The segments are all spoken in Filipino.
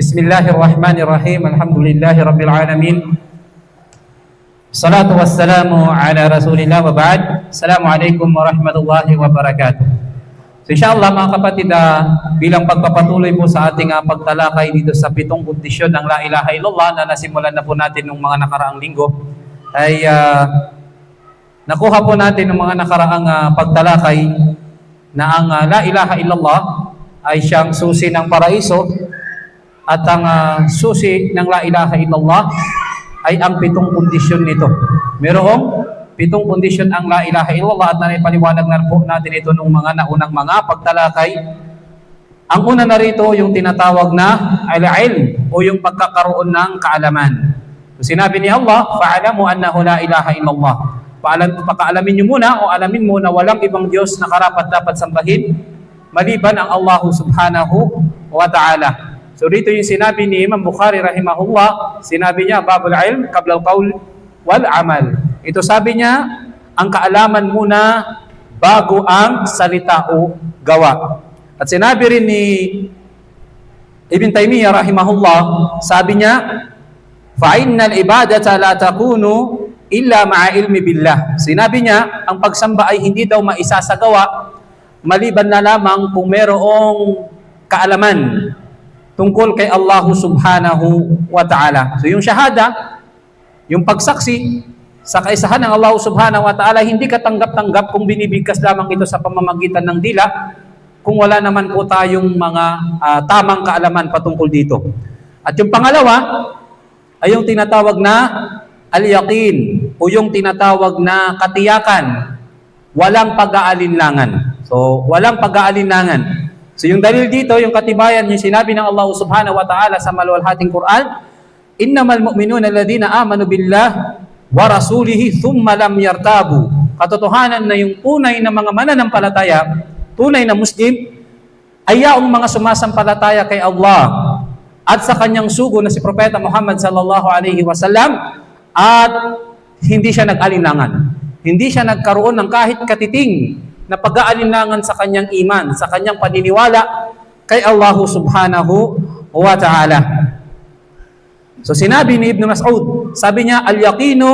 Bismillahirrahmanirrahim. Alhamdulillahi Rabbil Alamin. Salatu wassalamu ala Rasulillah wa ba'd. Assalamualaikum warahmatullahi wabarakatuh. So inshallah mga kapatid, bilang pagpapatuloy po sa ating pagtalakay dito sa 7 kondisyon ng La ilaha illallah na nasimulan na po natin ng mga nakaraang linggo, ay nakuha po natin ng mga nakaraang pagtalakay na ang La ilaha illallah ay siyang susi ng paraiso, at ang susi ng La ilaha illallah ay ang 7 kondisyon nito. Merong 7 kondisyon ang La ilaha illallah, at naipaliwanag na po natin ito nung mga naunang mga pagtalakay. Ang una na rito, yung tinatawag na al-ilm o yung pagkakaroon ng kaalaman. So, sinabi ni Allah, fa'alamu annahu la ilaha illallah. Pakaalamin nyo muna o alamin mo na walang ibang Diyos na karapat dapat sambahin maliban ang Allah subhanahu wa ta'ala. So dito yung sinabi ni Imam Bukhari rahimahullah, sinabi niya, babul ilm qabla al-qawl wal amal. Ito sabi niya, ang kaalaman muna bago ang salita o gawa. At sinabi rin ni Ibn Taymiyyah rahimahullah, sabi niya, fa innal ibadata la takunu illa ma'a ilmi billah. Sinabi niya, ang pagsamba ay hindi daw maisasagawa maliban na lamang kung merong kaalaman tungkol kay Allah subhanahu wa ta'ala. So yung shahada, yung pagsaksi sa kaisahan ng Allah subhanahu wa ta'ala, hindi katanggap-tanggap kung binibigkas lamang ito sa pamamagitan ng dila, kung wala naman po tayong mga tamang kaalaman patungkol dito. At yung pangalawa ay yung tinatawag na al-yaqin o yung tinatawag na katiyakan, walang pag-aalinlangan. So walang pag-aalinlangan. So yung dalil dito, yung katibayan, yung sinabi ng Allah subhanahu wa ta'ala sa maluwalhating Quran, innamal mu'minuna alladhina amanu billah wa rasulihi thumma lam yartabu. Katotohanan na yung tunay na mga mananampalataya, tunay na Muslim, ay yaong mga sumasampalataya kay Allah at sa kanyang sugo na si Propeta Muhammad sallallahu alaihi wasallam, at hindi siya nag-alinlangan. Hindi siya nagkaroon ng kahit katiting na pag-aalinlangan sa kanyang iman, sa kanyang paniniwala kay Allah subhanahu wa ta'ala. So sinabi ni Ibn Mas'ud, sabi niya, al-yaqinu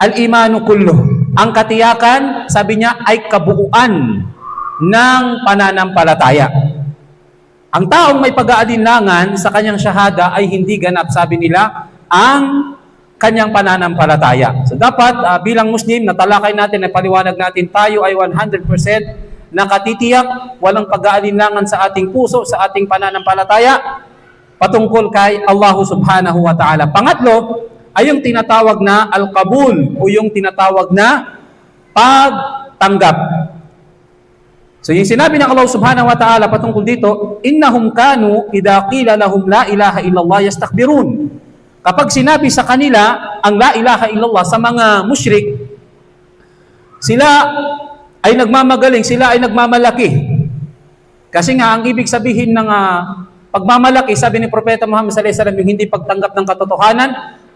al-imanu kulluh. Ang katiyakan, sabi niya, ay kabuuan ng pananampalataya. Ang taong may pag-aalinlangan sa kanyang shahada ay hindi ganap, sabi nila, ang kanyang pananampalataya. So dapat bilang Muslim, natalakay natin, napaliwanag natin, tayo ay 100% nakatitiyak, walang pag-aalinlangan sa ating puso, sa ating pananampalataya patungkol kay Allah subhanahu wa ta'ala. Pangatlo ay yung tinatawag na al-qabul o yung tinatawag na pagtanggap. So yung sinabi ng Allah subhanahu wa ta'ala patungkol dito, innahum kanu idha qila lahum la ilaha illallah yastakbirun. Kapag sinabi sa kanila ang La ilaha illallah sa mga musyrik, sila ay nagmamagaling, sila ay nagmamalaki. Kasi nga, ang ibig sabihin ng pagmamalaki, sabi ni Propeta Muhammad sallallahu alaihi wasallam, yung hindi pagtanggap ng katotohanan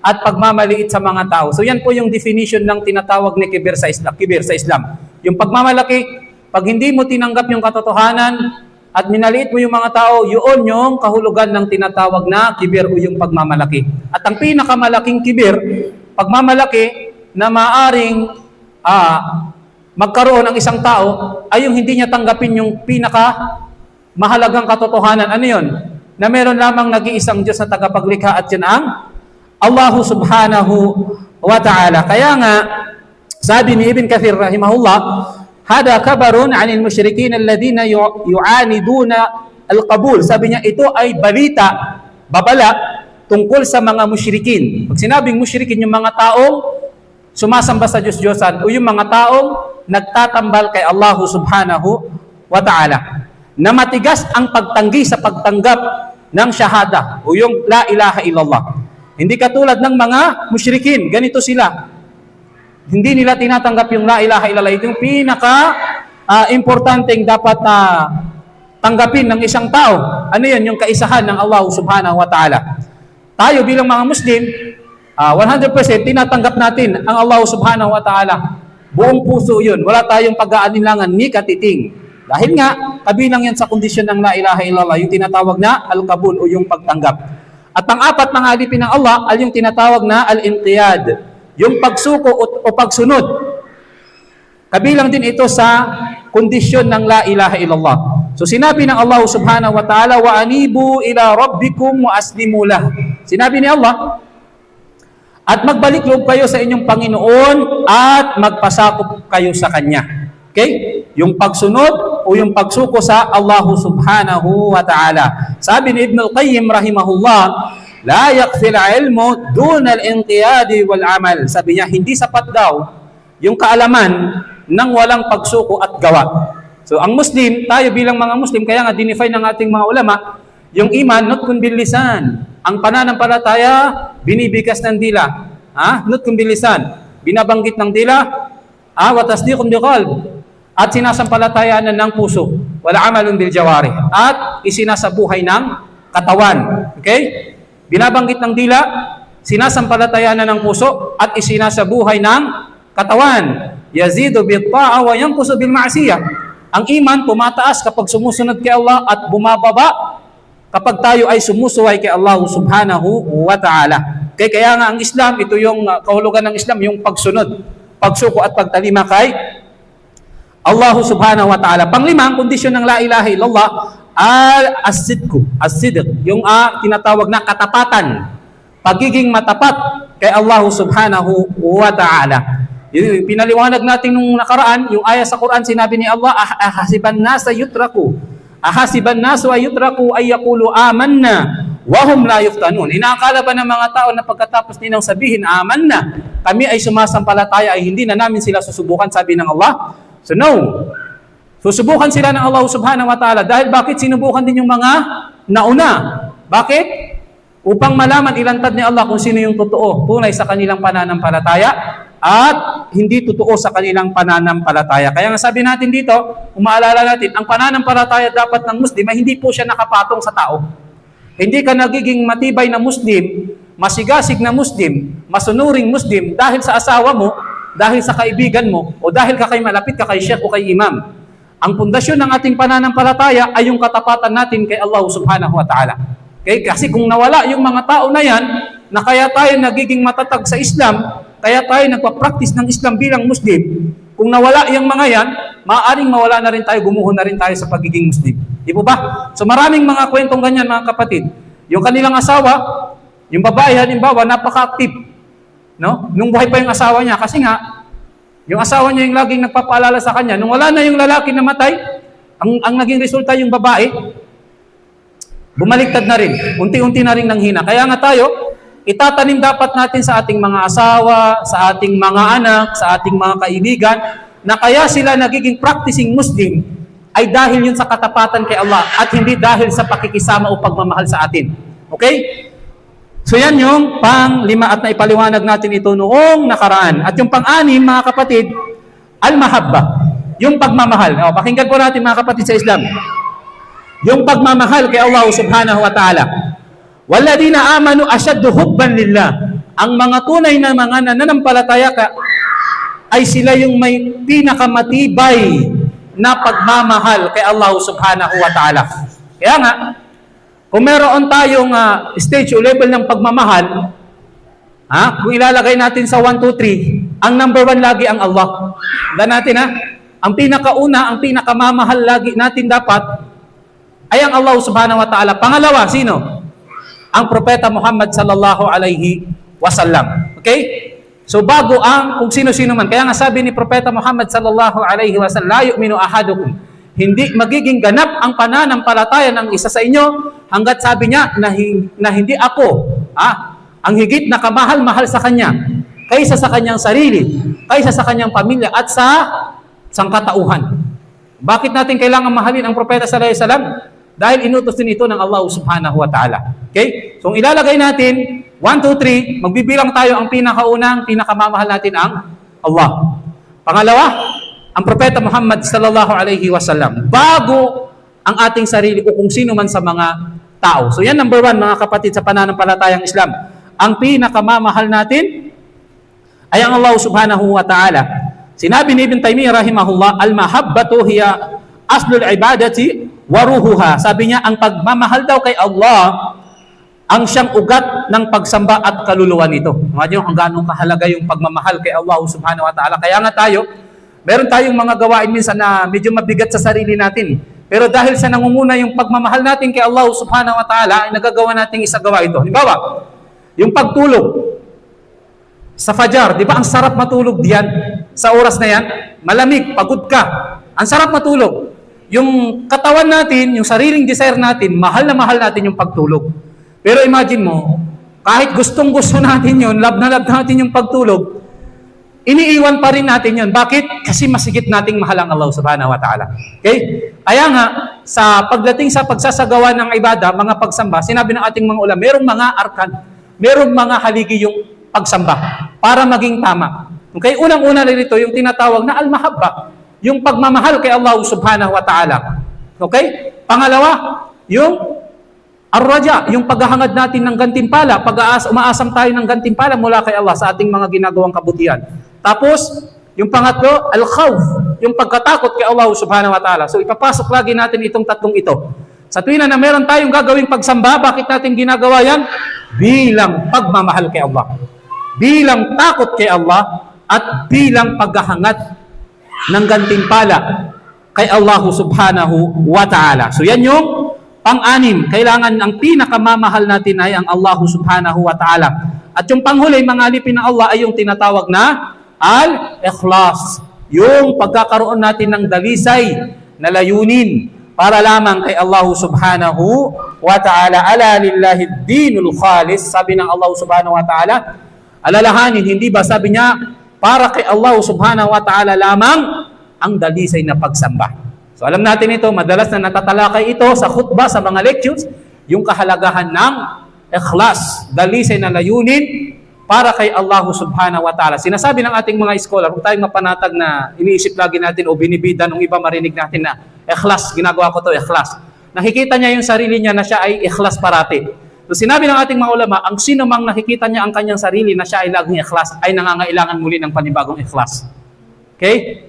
at pagmamaliit sa mga tao. So yan po yung definition ng tinatawag ni kibir sa Islam. Yung pagmamalaki, pag hindi mo tinanggap yung katotohanan, at minaliit mo yung mga tao, yun yung kahulugan ng tinatawag na kibir o yung pagmamalaki. At ang pinakamalaking kibir, pagmamalaki na maaring magkaroon ng isang tao ay yung hindi niya tanggapin yung pinakamahalagang katotohanan. Ano yun? Na meron lamang nag-iisang Diyos na tagapaglikha, at yun ang Allah subhanahu wa ta'ala. Kaya nga, sabi ni Ibn Kathir rahimahullah, hada kabarun 'anil musyrikin alladhina yu'aniduna al-qabul. Sabi niya, ito ay balita, babala tungkol sa mga musyrikin. Pag sinabing musyrikin, yung mga taong sumasamba sa Diyos-Diyosan o yung mga taong nagtatambal kay Allah subhanahu wa ta'ala, na matigas ang pagtanggi sa pagtanggap ng shahada o yung la ilaha illallah. Hindi katulad ng mga musyrikin, ganito sila. Hindi nila tinatanggap yung la ilaha illallah. Ito yung pinaka-importanteng dapat na tanggapin ng isang tao. Ano yun? Yung kaisahan ng Allah subhanahu wa ta'ala. Tayo bilang mga Muslim, 100% tinatanggap natin ang Allah subhanahu wa ta'ala. Buong puso yun. Wala tayong pag-aalinlangan ni katiting. Dahil nga, kabilang yan sa kondisyon ng la ilaha illallah, yung tinatawag na al-qabul o yung pagtanggap. At pang-apat, mga alipin ng Allah, ay yung tinatawag na al-inqiyad, yung pagsuko o pagsunod. Kabilang din ito sa kondisyon ng la ilaha illallah. So sinabi ng Allah subhanahu wa ta'ala, wa anibu ila rabbikum wa aslimu lah. Sinabi ni Allah, at magbalik loob kayo sa inyong Panginoon at magpasakop kayo sa Kanya. Okay? Yung pagsunod o yung pagsuko sa Allah subhanahu wa ta'ala. Sabi ni Ibn al-Qayyim rahimahullah, la yakfil ilmu dun al-inqiyadi wal amal. Sabi niya, hindi sapat daw yung kaalaman ng walang pagsuko at gawa. So ang Muslim, tayo bilang mga Muslim, kaya nga dinefine ng ating mga ulama, yung iman, not kun bil lisan. Ang pananampalataya, binibigas ng dila. Not kun bil lisan. Binabanggit ng dila, wa tasdiqun bil qalb. At sinasampalatayaan ng puso. Wala amalun bil jawari. At isinasabuhay ng katawan. Okay? Binabanggit ng dila, sinasampalatayaan ng puso, at isinasabuhay ng katawan. Yazidu bil ta'a wa yanqusu bil ma'siyah. Ang iman pumataas kapag sumusunod kay Allah at bumababa kapag tayo ay sumusuway kay Allah subhanahu wa ta'ala. Kaya nga ang Islam, ito yung kahulugan ng Islam, yung pagsunod, pagsuko at pagtalima kay Allah subhanahu wa ta'ala. Panglima, ang kondisyon ng la ilaha illallah, as-sidq, yung tinatawag na katapatan, pagiging matapat kay Allah subhanahu wa ta'ala. Yung pinaliwanag natin nung nakaraan, yung aya sa Quran, sinabi ni Allah, ahasiban nasu ay yutraku ay yaqulu amanna wa hum la yuftanun. Inaakala ba ng mga tao na pagkatapos nilang sabihin amanna, kami ay sumasampalataya, ay hindi na namin sila susubukan, sabi ng Allah? So no. Susubukan sila ng Allah subhanahu wa ta'ala. Dahil bakit sinubukan din yung mga nauna? Bakit? Upang malaman, ilantad ni Allah kung sino yung totoo, tunay sa kanilang pananampalataya, at hindi totoo sa kanilang pananampalataya. Kaya nga sabi natin dito, kung maalala natin, ang pananampalataya dapat ng Muslim ay hindi po siya nakapatong sa tao. Hindi ka nagiging matibay na Muslim, masigasig na Muslim, masunuring Muslim dahil sa asawa mo, dahil sa kaibigan mo, o dahil ka kay malapit ka kay sheikh o kay imam. Ang pundasyon ng ating pananampalataya ay yung katapatan natin kay Allah subhanahu wa ta'ala. Okay? Kasi kung nawala yung mga tao na yan, na kaya tayo nagiging matatag sa Islam, kaya tayo nagpa-practice ng Islam bilang Muslim, kung nawala yung mga yan, maaaring mawala na rin tayo, gumuho na rin tayo sa pagiging Muslim. Di po ba? So maraming mga kwentong ganyan, mga kapatid. Yung kanilang asawa, yung babae, halimbawa, napaka-active. No? Nung buhay pa yung asawa niya, kasi nga, yung asawa niya yung laging nagpapaalala sa kanya. Nung wala na yung lalaki na matay, ang naging resulta yung babae, bumaliktad na rin. Unti-unti na rin nanghina. Kaya nga tayo, itatanim dapat natin sa ating mga asawa, sa ating mga anak, sa ating mga kaibigan, na kaya sila nagiging practicing Muslim ay dahil yun sa katapatan kay Allah at hindi dahil sa pakikisama o pagmamahal sa atin. Okay? So yan yung pang-lima at naipaliwanag natin ito noong nakaraan. At yung pang-anim, mga kapatid, al-mahabba, yung pagmamahal. O, pakinggan po natin, mga kapatid sa Islam. Yung pagmamahal kay Allah subhanahu wa ta'ala. Walladina amanu ashaddu hubban lillah. Ang mga tunay na mga nananampalataya ay sila yung may pinakamatibay na pagmamahal kay Allah subhanahu wa ta'ala. Kaya nga, kung meron tayong stage o level ng pagmamahal, kung ilalagay natin sa 1, 2, 3, ang number 1 lagi ang Allah. Tandaan natin ang pinakauna, ang pinakamamahal lagi natin dapat ay ang Allah subhanahu wa ta'ala. Pangalawa, sino? Ang Propeta Muhammad sallallahu alaihi wasallam. Okay? So bago kung sino-sino man. Kaya nga sabi ni Propeta Muhammad sallallahu alaihi wasallam, la yu'minu ahadukum. Hindi magiging ganap ang pananampalataya ng isa sa inyo hanggat sabi niya na hindi ako ang higit na kamahal-mahal sa kanya kaysa sa kanyang sarili, kaysa sa kanyang pamilya at sa sangkatauhan. Bakit natin kailangan mahalin ang Propeta sallallahu alaihi wasallam? Dahil inutos din ito ng Allah subhanahu wa ta'ala. Okay? So, ilalagay natin, 1, 2, 3, magbibilang tayo ang pinakaunang, pinakamamahal natin ang Allah. Pangalawa, ang Propeta Muhammad sallallahu alaihi wasallam. Bago ang ating sarili o kung sino man sa mga tao. So, yan number 1, mga kapatid, sa pananampalatayang Islam. Ang pinakamamahal natin ay ang Allah subhanahu wa ta'ala. Sinabi ni Ibn Taymiyyah rahimahullah, al-mahabbatu hiya aslul ibadati wa ruhuha. Sabi niya, ang pagmamahal daw kay Allah ang siyang ugat ng pagsamba at kaluluwa nito. Imagine kung gaano kahalaga yung pagmamahal kay Allah subhanahu wa ta'ala. Kaya nga tayo, meron tayong mga gawain minsan na medyo mabigat sa sarili natin. Pero dahil sa nangunguna yung pagmamahal natin kay Allah subhanahu wa ta'ala, ay nagagawa natin isagawa ito. Halimbawa, yung pagtulog sa fajar, di ba ang sarap matulog diyan sa oras na yan? Malamig, pagod ka. Ang sarap matulog. Yung katawan natin, yung sariling desire natin, mahal na mahal natin yung pagtulog. Pero imagine mo, kahit gustong-gusto natin yun, love na love natin yung pagtulog, iniiwan pa rin natin yun. Bakit? Kasi masigit nating mahal ang Allah subhanahu wa ta'ala. Okay? Kaya nga, sa pagdating sa pagsasagawa ng ibada, mga pagsamba, sinabi ng ating mga ulama, merong mga arkan, merong mga haligi yung pagsamba para maging tama. Okay? Unang-una rin ito, yung tinatawag na al-mahabba, yung pagmamahal kay Allah subhanahu wa ta'ala. Okay? Pangalawa, yung ar-raja, yung paghahangad natin ng gantimpala, umaasam tayo ng gantimpala mula kay Allah sa ating mga ginagawang kabutihan. Tapos, yung pangatlo, al-khawf, yung pagkatakot kay Allah subhanahu wa ta'ala. So, ipapasok lagi natin itong tatlong ito. Sa tuwina na meron tayong gagawing pagsamba, bakit natin ginagawa yan? Bilang pagmamahal kay Allah. Bilang takot kay Allah at bilang paghahangad ng gantimpala kay Allah subhanahu wa ta'ala. So, yan yung pang-anim, kailangan ang pinakamamahal natin ay ang Allah subhanahu wa ta'ala. At yung panghuli, mga alipin ng Allah ay yung tinatawag na al-ikhlas. Yung pagkakaroon natin ng dalisay na layunin para lamang kay Allah subhanahu wa ta'ala. Ala lillahi dinul khalis. Sabi ng Allah subhanahu wa ta'ala, alalahanin, hindi ba? Sabi niya, para kay Allah subhanahu wa ta'ala lamang ang dalisay na pagsamba. So alam natin ito, madalas na natatalakay ito sa khutbah, sa mga lectures, yung kahalagahan ng ikhlas, dalisay na layunin para kay Allah subhanahu wa ta'ala. Sinasabi ng ating mga scholar, kung tayong mapanatag na iniisip lagi natin o binibida nung iba marinig natin na ikhlas, ginagawa ko to ikhlas. Nakikita niya yung sarili niya na siya ay ikhlas parati. So sinabi ng ating mga ulama, ang sino mang nakikita niya ang kanyang sarili na siya ay laging ikhlas, ay nangangailangan muli ng panibagong ikhlas. Okay?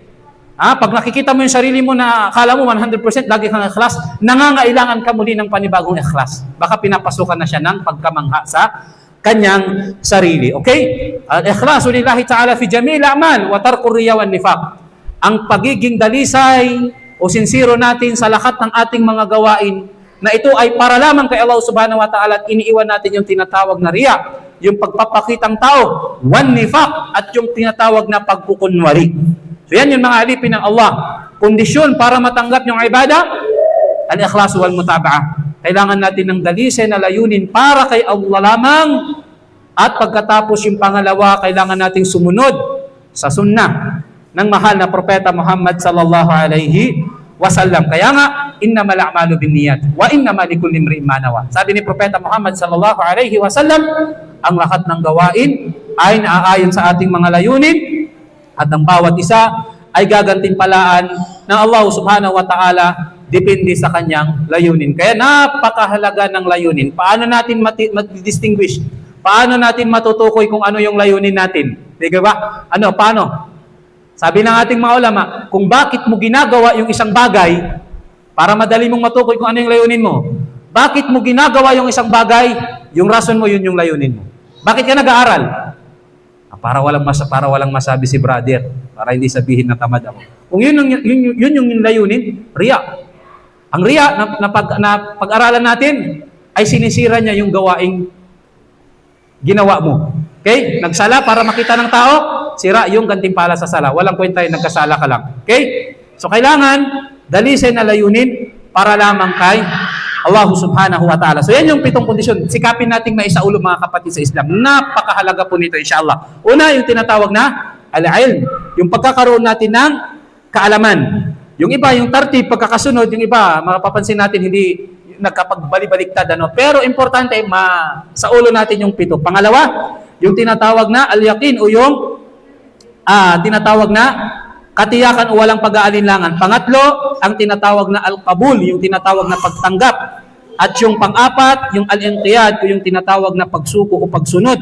Pag nakikita mo yung sarili mo na akala mo 100% lagi kang ikhlas, nangangailangan ka muli ng panibagong ikhlas. Baka pinapasukan na siya ng pagkamangha sa kanyang sarili. Okay? Al-ikhlasu lillahi ta'ala fi jamil a'mal wa tarku riya wan nifaq. Ang pagiging dalisay o sincero natin sa lahat ng ating mga gawain na ito ay para lamang kay Allah subhanahu wa ta'ala at iniiwan natin yung tinatawag na riya, yung pagpapakitang tao, wan nifaq, at yung tinatawag na pagkukunwari. So yan yung mga alipin ng Allah. Kondisyon para matanggap yung ibada, al-ikhlas wal mutaba'ah. Kailangan natin ng dalisay na layunin para kay Allah lamang. At pagkatapos yung pangalawa, kailangan nating sumunod sa sunnah ng mahal na propeta Muhammad sallallahu alaihi wasallam. Kaya nga, innamal a'malu binniyat wa innamal likulli imri'in ma nawa. Sabi ni propeta Muhammad sallallahu alaihi wasallam, ang lahat ng gawain ay naaayon sa ating mga layunin. At ang bawat isa ay gagantimpalaan ng Allah subhanahu wa ta'ala depende sa kanyang layunin. Kaya napakahalaga ng layunin. Paano natin mati-distinguish? Paano natin matutukoy kung ano yung layunin natin? Di ba? Paano? Sabi ng ating mga ulama, kung bakit mo ginagawa yung isang bagay, para madali mong matukoy kung ano yung layunin mo. Bakit mo ginagawa yung isang bagay, yung rason mo, yun yung layunin mo. Bakit ka nag-aaral? Para walang masabi si brother, para hindi sabihin na tamad ako. Kung yun yung layunin, riya. Ang riya na pag-aralan natin ay sinisira niya yung gawaing ginawa mo. Okay? Nagsala para makita ng tao, sira yung gantimpala sa sala. Walang kwenta yung nagkasala ka lang. Okay? So kailangan dalisay na layunin para lamang kay Allah subhanahu wa ta'ala. So yan yung 7 kondisyon. Sikapin nating maisaulo mga kapatid sa Islam. Napakahalaga po nito inshallah. Una, yung tinatawag na al-ilm. Yung pagkakaroon natin ng kaalaman. Yung iba, yung tartib, pagkakasunod, yung iba, mapapansin natin hindi nagkapagbali-baliktad. Pero importante, sa ulo natin yung 7. Pangalawa, yung tinatawag na al-yaqin o yung tinatawag na katiyakan o walang pag-aalinlangan. Pangatlo, ang tinatawag na al-qabul, yung tinatawag na pagtanggap. At yung pang-apat, yung al-inqiyad, yung tinatawag na pagsuko o pagsunod.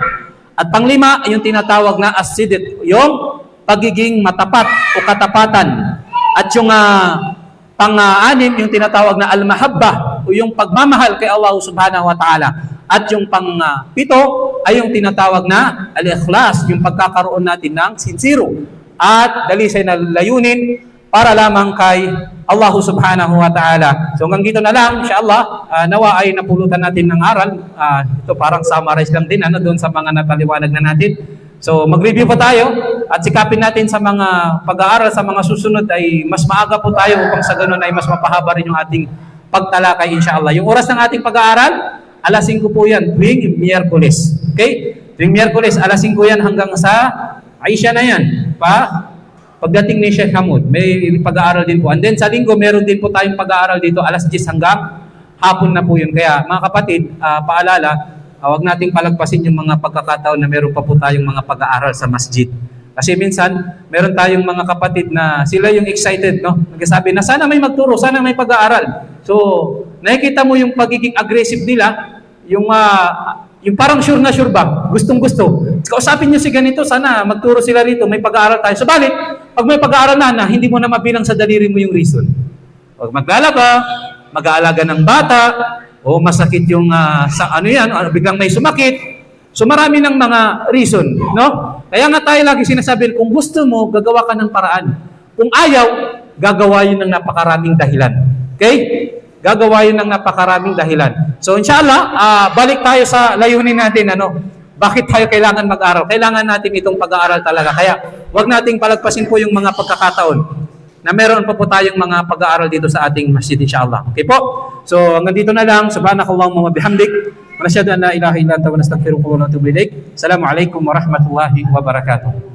At panglima, yung tinatawag na as-sidq, yung pagiging matapat o katapatan. At yung Pang-anim, yung tinatawag na al-mahabba o yung pagmamahal kay Allah subhanahu wa ta'ala. At yung pang-pito ay yung tinatawag na al-ikhlas, yung pagkakaroon natin ng sincero at dalisay na layunin para lamang kay Allah subhanahu wa ta'ala. So hanggang dito na lang, insyaAllah, nawa ay napulutan natin ng aral. Ito parang summarize lang din doon sa mga napaliwanag na natin. So mag-review po tayo at sikapin natin sa mga pag-aaral sa mga susunod ay mas maaga po tayo upang sa ganun ay mas mapahaba rin yung ating pagtalakay insyaAllah. Yung oras ng ating pag-aaral, alas 5 po yan tuwing Miyerkules. Okay? Tuwing Miyerkules, alas 5 yan hanggang sa Aisha na yan. Pagdating ni Sheikh Hamud, may pag-aaral din po. And then sa linggo, meron din po tayong pag-aaral dito alas 10 hanggang hapon na po yun. Kaya mga kapatid, paalala, huwag nating palagpasin yung mga pagkakataon na meron pa po tayong mga pag-aaral sa masjid. Kasi minsan, meron tayong mga kapatid na sila yung excited, no? Nagsasabi na sana may magturo, sana may pag-aaral. So, nakikita mo yung pagiging aggressive nila, yung parang sure na sure ba, gustong-gusto. Kausapin nyo si ganito, sana magturo sila rito, may pag-aaral tayo. Subalit, pag may pag-aaral na, hindi mo na mabilang sa daliri mo yung reason. Pag maglalaba, mag-aalaga ng bata, o masakit yung biglang may sumakit. So marami ng mga reason, no? Kaya nga tayo lagi sinasabi, kung gusto mo, gagawa ka ng paraan. Kung ayaw, gagawa yun ng napakaraming dahilan. Okay? Gagawa yun ng napakaraming dahilan. So inshallah, balik tayo sa layunin natin, bakit tayo kailangan mag-aral? Kailangan natin itong pag-aaral talaga. Kaya wag nating palagpasin po yung mga pagkakataon na meron pa po tayong mga pag-aaral dito sa ating masjid inshallah. Okay po? So hanggang dito na lang. Subhanakallahumma wa bihamdik. Wa nashhadu an la ilaha illa anta wa nastaghfiruka wa natubu ilaik. Assalamu alaikum warahmatullahi wabarakatuh.